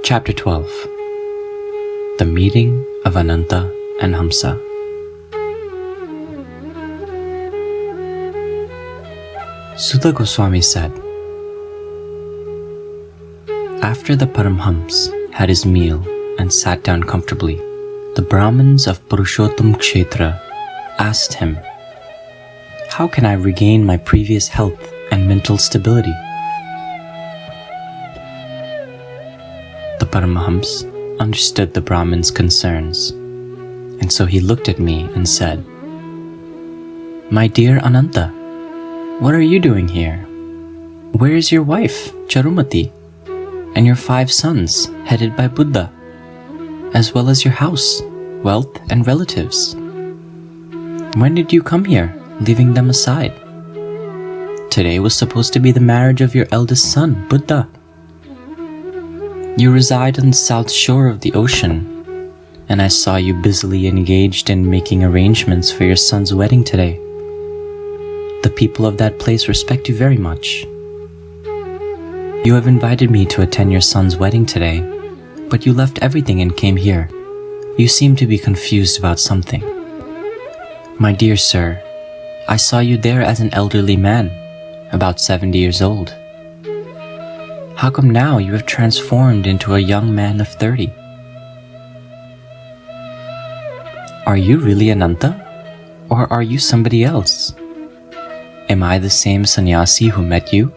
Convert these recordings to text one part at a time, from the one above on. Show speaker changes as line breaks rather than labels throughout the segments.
Chapter 12. The Meeting of Ananta and Hamsa. Sutta Goswami said, after the Paramhams had his meal and sat down comfortably, the Brahmins of Purushottam Kshetra asked him, how can I regain my previous health and mental stability? The Paramahams understood the Brahmin's concerns, and so he looked at me and said, my dear Ananta, what are you doing here? Where is your wife, Charumati, and your 5 sons, headed by Buddha, as well as your house, wealth, and relatives? When did you come here, leaving them aside? Today was supposed to be the marriage of your eldest son, Buddha. You reside on the south shore of the ocean, and I saw you busily engaged in making arrangements for your son's wedding today. The people of that place respect you very much. You have invited me to attend your son's wedding today, but you left everything and came here. You seem to be confused about something. My dear sir, I saw you there as an elderly man, about 70 years old. How come now you have transformed into a young man of 30? Are you really Ananta, or are you somebody else? Am I the same sannyasi who met you,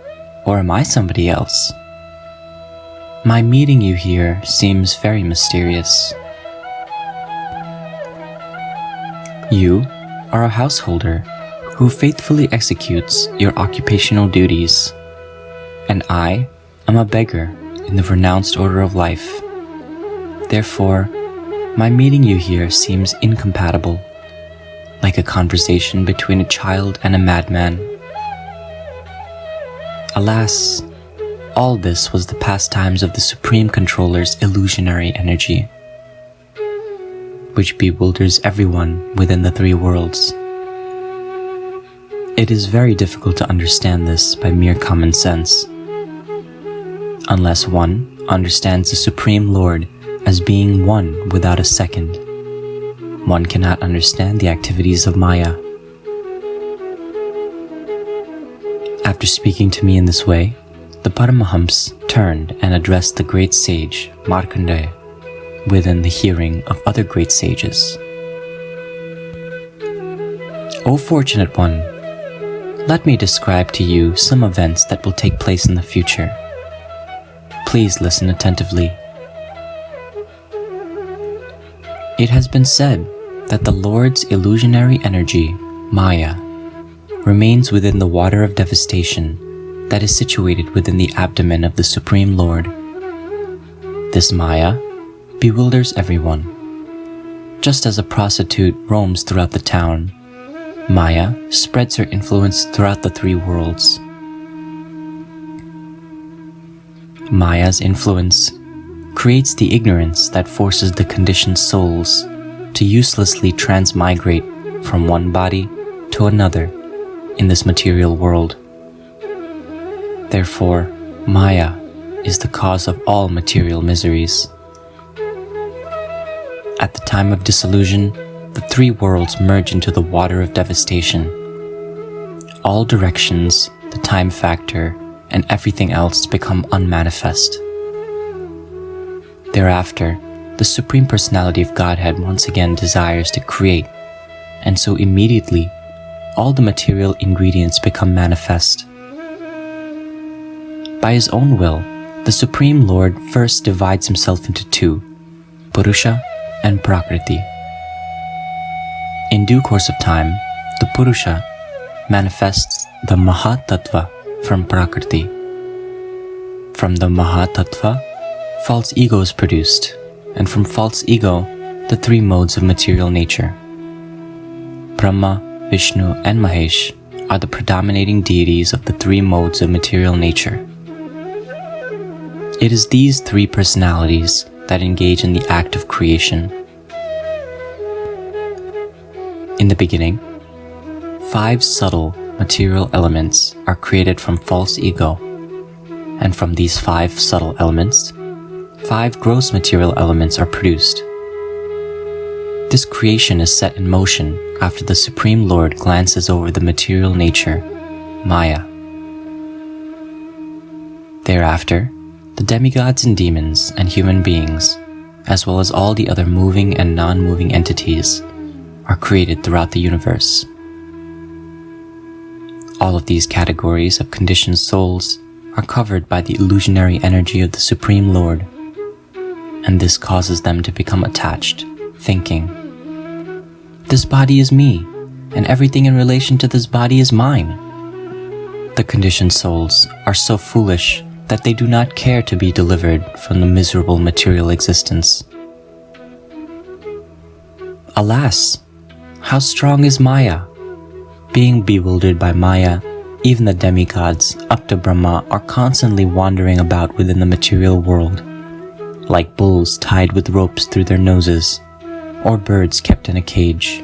or am I somebody else? My meeting you here seems very mysterious. You are a householder who faithfully executes your occupational duties, and I am a beggar in the renounced order of life. Therefore, my meeting you here seems incompatible, like a conversation between a child and a madman. Alas, all this was the pastimes of the Supreme Controller's illusionary energy, which bewilders everyone within the 3 worlds. It is very difficult to understand this by mere common sense, unless one understands the Supreme Lord as being one without a second. One cannot understand the activities of Maya. After speaking to me in this way, the Paramahams turned and addressed the great sage Markandeya within the hearing of other great sages. O fortunate one, let me describe to you some events that will take place in the future. Please listen attentively. It has been said that the Lord's illusionary energy, Maya, remains within the water of devastation that is situated within the abdomen of the Supreme Lord. This Maya bewilders everyone. Just as a prostitute roams throughout the town, Maya spreads her influence throughout the 3 worlds. Maya's influence creates the ignorance that forces the conditioned souls to uselessly transmigrate from one body to another in this material world. Therefore, Maya is the cause of all material miseries. At the time of dissolution, the 3 worlds merge into the water of devastation. All directions, the time factor, and everything else become unmanifest. Thereafter, the Supreme Personality of Godhead once again desires to create, and so immediately, all the material ingredients become manifest. By his own will, the Supreme Lord first divides himself into 2, Purusha and Prakriti. In due course of time, the Purusha manifests the Mahatattva from Prakriti. From the Mahatattva, false ego is produced, and from false ego, the 3 modes of material nature. Brahma, Vishnu, and Mahesh are the predominating deities of the 3 modes of material nature. It is these 3 personalities that engage in the act of creation. In the beginning, 5 subtle material elements are created from false ego, and from these 5 subtle elements, 5 gross material elements are produced. This creation is set in motion after the Supreme Lord glances over the material nature, Maya. Thereafter, the demigods and demons and human beings, as well as all the other moving and non-moving entities, are created throughout the universe. All of these categories of conditioned souls are covered by the illusionary energy of the Supreme Lord, and this causes them to become attached, thinking, "This body is me, and everything in relation to this body is mine." The conditioned souls are so foolish that they do not care to be delivered from the miserable material existence. Alas, how strong is Maya! Being bewildered by Maya, even the demigods up to Brahma are constantly wandering about within the material world, like bulls tied with ropes through their noses, or birds kept in a cage.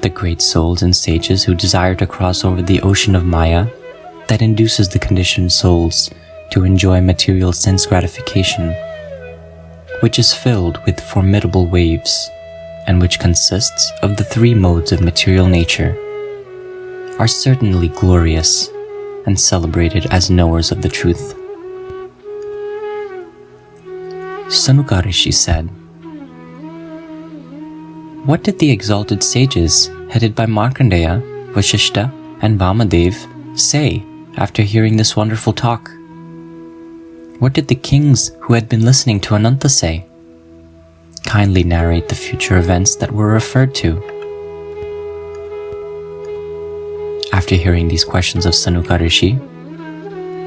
The great souls and sages who desire to cross over the ocean of Maya that induces the conditioned souls to enjoy material sense gratification, which is filled with formidable waves, and which consists of the 3 modes of material nature, are certainly glorious and celebrated as knowers of the truth. Sanuka Rishi said, "What did the exalted sages, headed by Markandeya, Vashishta, and Vamadev, say after hearing this wonderful talk? What did the kings who had been listening to Ananta say? Kindly narrate the future events that were referred to." After hearing these questions of Sanuka Rishi,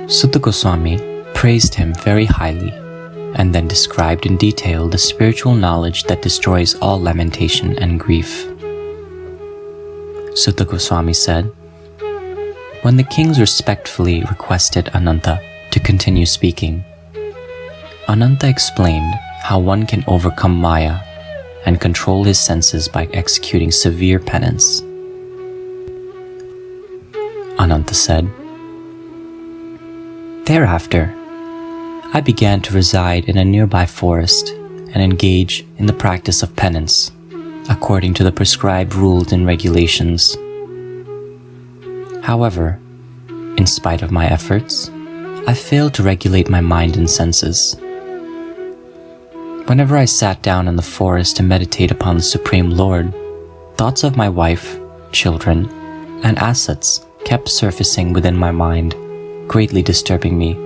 Sutta Goswami praised him very highly and then described in detail the spiritual knowledge that destroys all lamentation and grief. Sutta Goswami said, when the kings respectfully requested Ananta to continue speaking, Ananta explained how one can overcome Maya and control his senses by executing severe penance. Ananta said, "Thereafter, I began to reside in a nearby forest and engage in the practice of penance, according to the prescribed rules and regulations. However, in spite of my efforts, I failed to regulate my mind and senses. Whenever I sat down in the forest to meditate upon the Supreme Lord, thoughts of my wife, children, and assets kept surfacing within my mind, greatly disturbing me.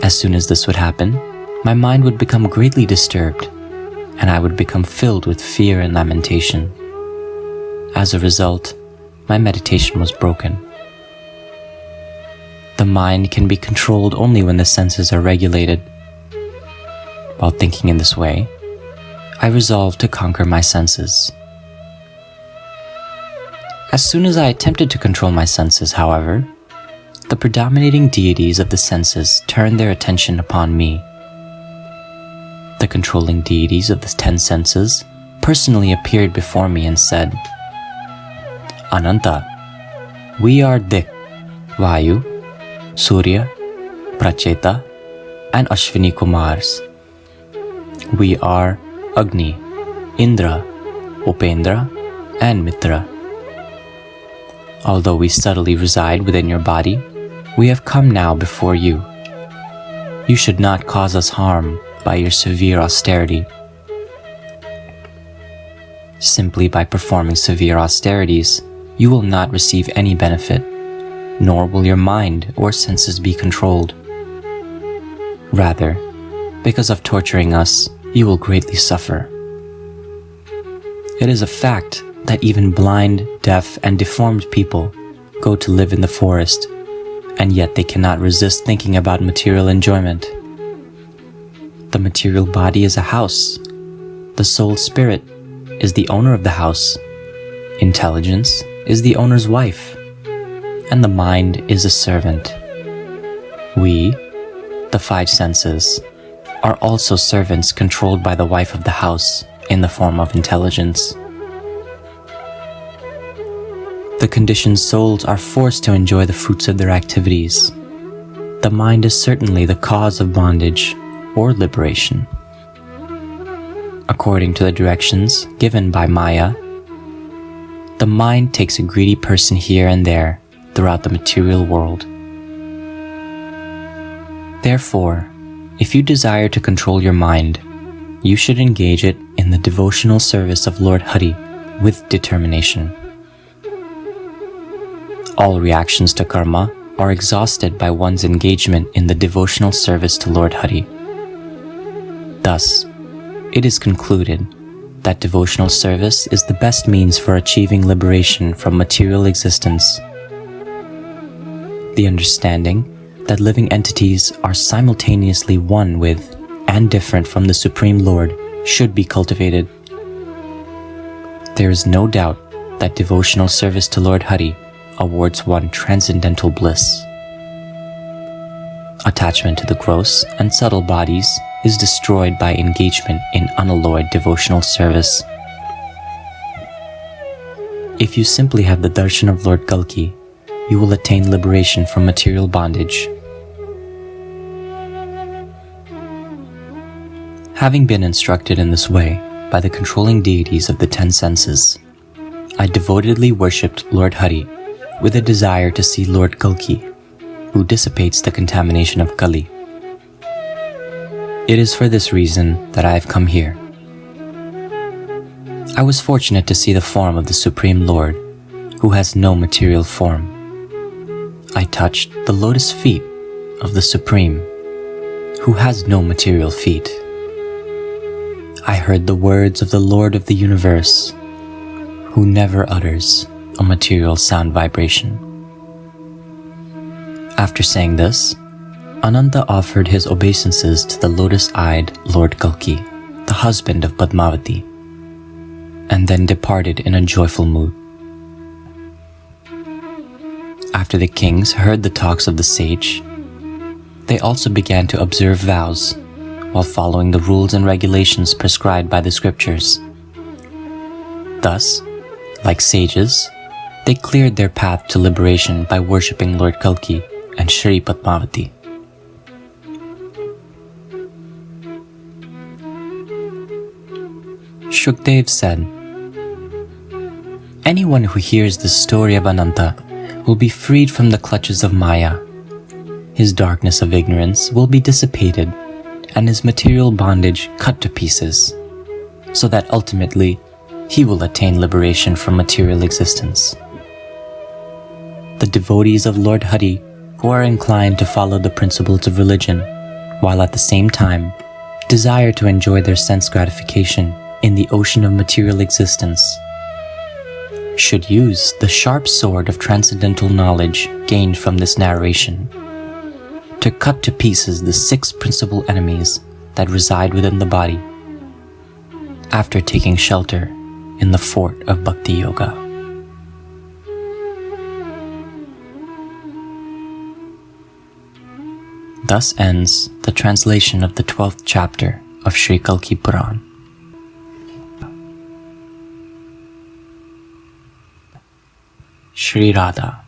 As soon as this would happen, my mind would become greatly disturbed, and I would become filled with fear and lamentation. As a result, my meditation was broken. The mind can be controlled only when the senses are regulated. While thinking in this way, I resolved to conquer my senses. As soon as I attempted to control my senses, however, the predominating deities of the senses turned their attention upon me. The controlling deities of the 10 senses personally appeared before me and said, Ananta, we are Dik, Vayu, Surya, Pracheta, and Ashwini Kumars. We are Agni, Indra, Upendra, and Mitra. Although we subtly reside within your body, we have come now before you. You should not cause us harm by your severe austerity. Simply by performing severe austerities, you will not receive any benefit, nor will your mind or senses be controlled. Rather, because of torturing us, you will greatly suffer. It is a fact that even blind, deaf, and deformed people go to live in the forest, and yet they cannot resist thinking about material enjoyment. The material body is a house. The soul spirit is the owner of the house. Intelligence is the owner's wife, and the mind is a servant. We, the 5 senses, are also servants controlled by the wife of the house in the form of intelligence. The conditioned souls are forced to enjoy the fruits of their activities. the mind is certainly the cause of bondage or liberation. According to the directions given by Maya, the mind takes a greedy person here and there throughout the material world. Therefore, if you desire to control your mind, you should engage it in the devotional service of Lord Hari with determination. All reactions to karma are exhausted by one's engagement in the devotional service to Lord Hari. Thus, it is concluded that devotional service is the best means for achieving liberation from material existence. The understanding that living entities are simultaneously one with and different from the Supreme Lord should be cultivated. There is no doubt that devotional service to Lord Hari awards one transcendental bliss. Attachment to the gross and subtle bodies is destroyed by engagement in unalloyed devotional service. If you simply have the darshan of Lord Kalki, you will attain liberation from material bondage. Having been instructed in this way by the controlling deities of the 10 senses, I devotedly worshipped Lord Hari with a desire to see Lord Kalki, who dissipates the contamination of Kali. It is for this reason that I have come here. I was fortunate to see the form of the Supreme Lord, who has no material form. I touched the lotus feet of the Supreme, who has no material feet. I heard the words of the Lord of the universe, who never utters a material sound vibration. After saying this, Ananta offered his obeisances to the lotus-eyed Lord Kalki, the husband of Padmavati, and then departed in a joyful mood. After the kings heard the talks of the sage, they also began to observe vows while following the rules and regulations prescribed by the scriptures. Thus, like sages, they cleared their path to liberation by worshipping Lord Kalki and Shri Padmavati. Shukdev said, "Anyone who hears the story of Ananta will be freed from the clutches of Maya. His darkness of ignorance will be dissipated and his material bondage cut to pieces, so that ultimately he will attain liberation from material existence." The devotees of Lord Hari who are inclined to follow the principles of religion, while at the same time desire to enjoy their sense gratification in the ocean of material existence, should use the sharp sword of transcendental knowledge gained from this narration to cut to pieces the 6 principal enemies that reside within the body, after taking shelter in the fort of Bhakti Yoga. Thus ends the translation of the 12th chapter of Shri Kalki Puran. Shri Radha.